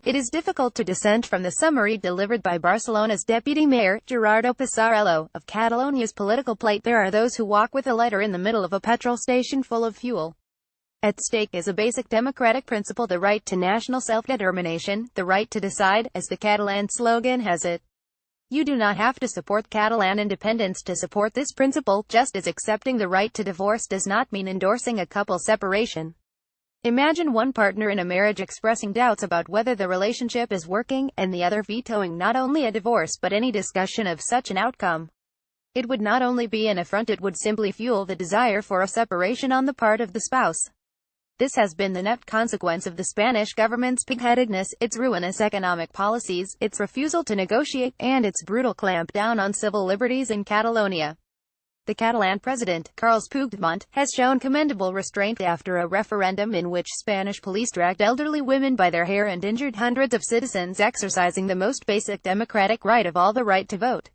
It is difficult to dissent from the summary delivered by Barcelona's deputy mayor, Gerardo Pisarello, of Catalonia's political plight. There are those who walk with a lighter in the middle of a petrol station full of fuel. At stake is a basic democratic principle, the right to national self-determination, the right to decide, as the Catalan slogan has it. You do not have to support Catalan independence to support this principle, just as accepting the right to divorce does not mean endorsing a couple separation. Imagine one partner in a marriage expressing doubts about whether the relationship is working, and the other vetoing not only a divorce but any discussion of such an outcome. It would not only be an affront, it would simply fuel the desire for a separation on the part of the spouse. This has been the net consequence of the Spanish government's pig-headedness, its ruinous economic policies, its refusal to negotiate, and its brutal clampdown on civil liberties in Catalonia. The Catalan president, Carles Puigdemont, has shown commendable restraint after a referendum in which Spanish police dragged elderly women by their hair and injured hundreds of citizens exercising the most basic democratic right of all, the right to vote.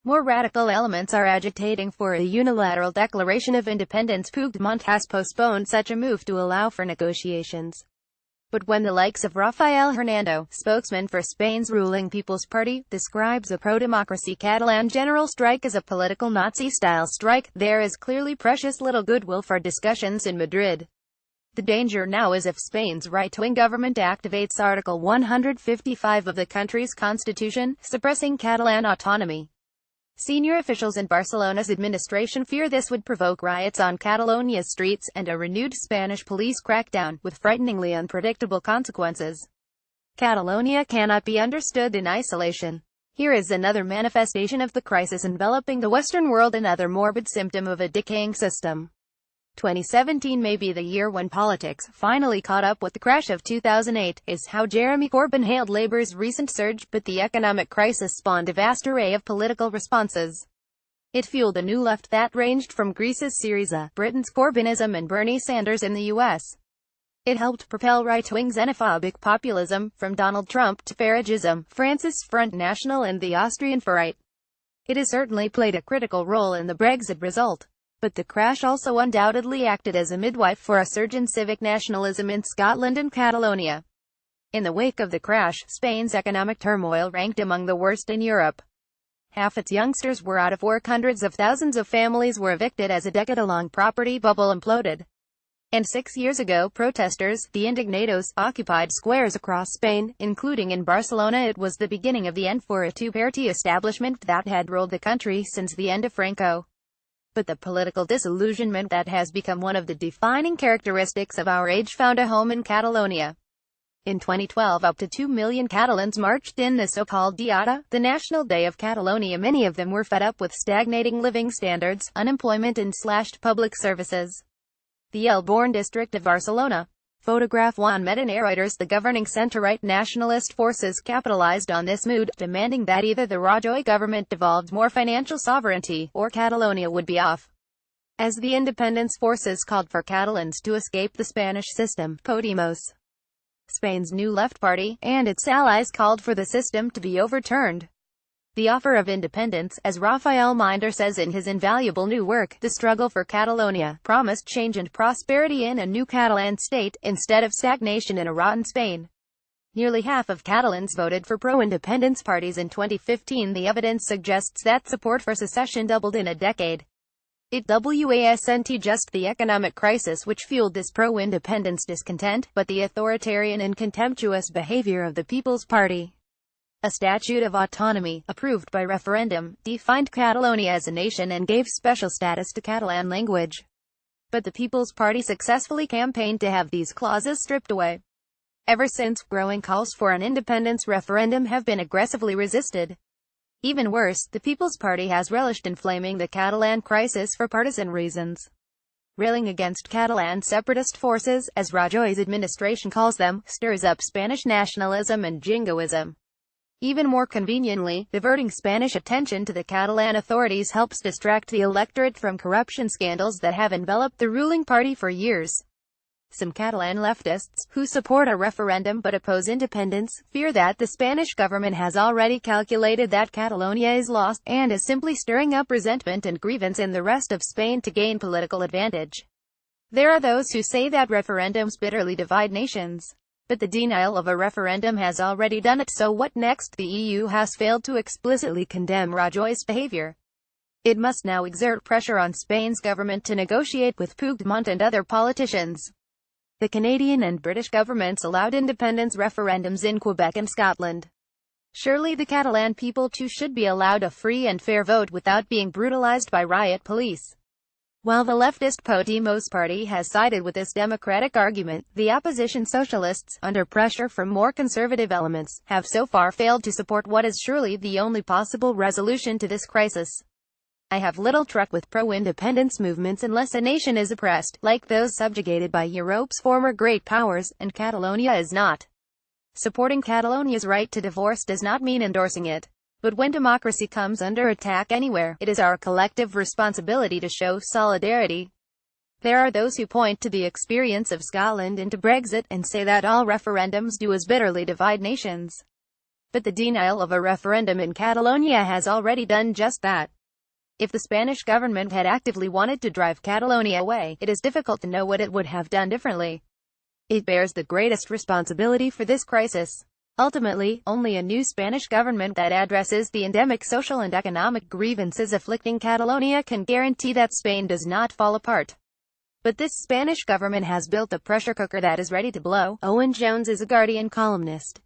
More radical elements are agitating for a unilateral declaration of independence. Puigdemont has postponed such a move to allow for negotiations. But when the likes of Rafael Hernando, spokesman for Spain's ruling People's Party, describes a pro-democracy Catalan general strike as a political Nazi-style strike, there is clearly precious little goodwill for discussions in Madrid. The danger now is if Spain's right-wing government activates Article 155 of the country's constitution, suppressing Catalan autonomy. Senior officials in Barcelona's administration fear this would provoke riots on Catalonia's streets, and a renewed Spanish police crackdown, with frighteningly unpredictable consequences. Catalonia cannot be understood in isolation. Here is another manifestation of the crisis enveloping the Western world, another morbid symptom of a decaying system. 2017 may be the year when politics finally caught up with the crash of 2008, is how Jeremy Corbyn hailed Labour's recent surge, but the economic crisis spawned a vast array of political responses. It fueled a new left that ranged from Greece's Syriza, Britain's Corbynism, and Bernie Sanders in the US. It helped propel right-wing xenophobic populism, from Donald Trump to Faragism, France's Front National and the Austrian Far-Right. It has certainly played a critical role in the Brexit result. But the crash also undoubtedly acted as a midwife for a surge in civic nationalism in Scotland and Catalonia. In the wake of the crash, Spain's economic turmoil ranked among the worst in Europe. Half its youngsters were out of work, hundreds of thousands of families were evicted as a decade-long property bubble imploded. And 6 years ago, protesters, the indignados, occupied squares across Spain, including in Barcelona. It was the beginning of the end for a two-party establishment that had ruled the country since the end of Franco. But the political disillusionment that has become one of the defining characteristics of our age found a home in Catalonia. In 2012, up to 2 million Catalans marched in the so-called Diada, the National Day of Catalonia. Many of them were fed up with stagnating living standards, unemployment, and slashed public services. The El-Born district of Barcelona. Photograph 1. Meta-narrators. The governing centre-right nationalist forces capitalized on this mood, demanding that either the Rajoy government devolved more financial sovereignty, or Catalonia would be off. As the independence forces called for Catalans to escape the Spanish system, Podemos, Spain's new left party, and its allies called for the system to be overturned. The offer of independence, as Rafael Minder says in his invaluable new work, The Struggle for Catalonia, promised change and prosperity in a new Catalan state, instead of stagnation in a rotten Spain. Nearly half of Catalans voted for pro-independence parties in 2015. The evidence suggests that support for secession doubled in a decade. It wasn't just the economic crisis which fueled this pro-independence discontent, but the authoritarian and contemptuous behavior of the People's Party. A Statute of Autonomy, approved by referendum, defined Catalonia as a nation and gave special status to Catalan language. But the People's Party successfully campaigned to have these clauses stripped away. Ever since, growing calls for an independence referendum have been aggressively resisted. Even worse, the People's Party has relished inflaming the Catalan crisis for partisan reasons. Railing against Catalan separatist forces, as Rajoy's administration calls them, stirs up Spanish nationalism and jingoism. Even more conveniently, diverting Spanish attention to the Catalan authorities helps distract the electorate from corruption scandals that have enveloped the ruling party for years. Some Catalan leftists, who support a referendum but oppose independence, fear that the Spanish government has already calculated that Catalonia is lost, and is simply stirring up resentment and grievance in the rest of Spain to gain political advantage. There are those who say that referendums bitterly divide nations. But the denial of a referendum has already done it, so what next? The EU has failed to explicitly condemn Rajoy's behavior. It must now exert pressure on Spain's government to negotiate with Puigdemont and other politicians. The Canadian and British governments allowed independence referendums in Quebec and Scotland. Surely the Catalan people too should be allowed a free and fair vote without being brutalized by riot police. While the leftist Podemos party has sided with this democratic argument, the opposition socialists, under pressure from more conservative elements, have so far failed to support what is surely the only possible resolution to this crisis. I have little truck with pro-independence movements unless a nation is oppressed, like those subjugated by Europe's former great powers, and Catalonia is not. Supporting Catalonia's right to divorce does not mean endorsing it. But when democracy comes under attack anywhere, it is our collective responsibility to show solidarity. There are those who point to the experience of Scotland and to Brexit, and say that all referendums do is bitterly divide nations. But the denial of a referendum in Catalonia has already done just that. If the Spanish government had actively wanted to drive Catalonia away, it is difficult to know what it would have done differently. It bears the greatest responsibility for this crisis. Ultimately, only a new Spanish government that addresses the endemic social and economic grievances afflicting Catalonia can guarantee that Spain does not fall apart. But this Spanish government has built a pressure cooker that is ready to blow. Owen Jones is a Guardian columnist.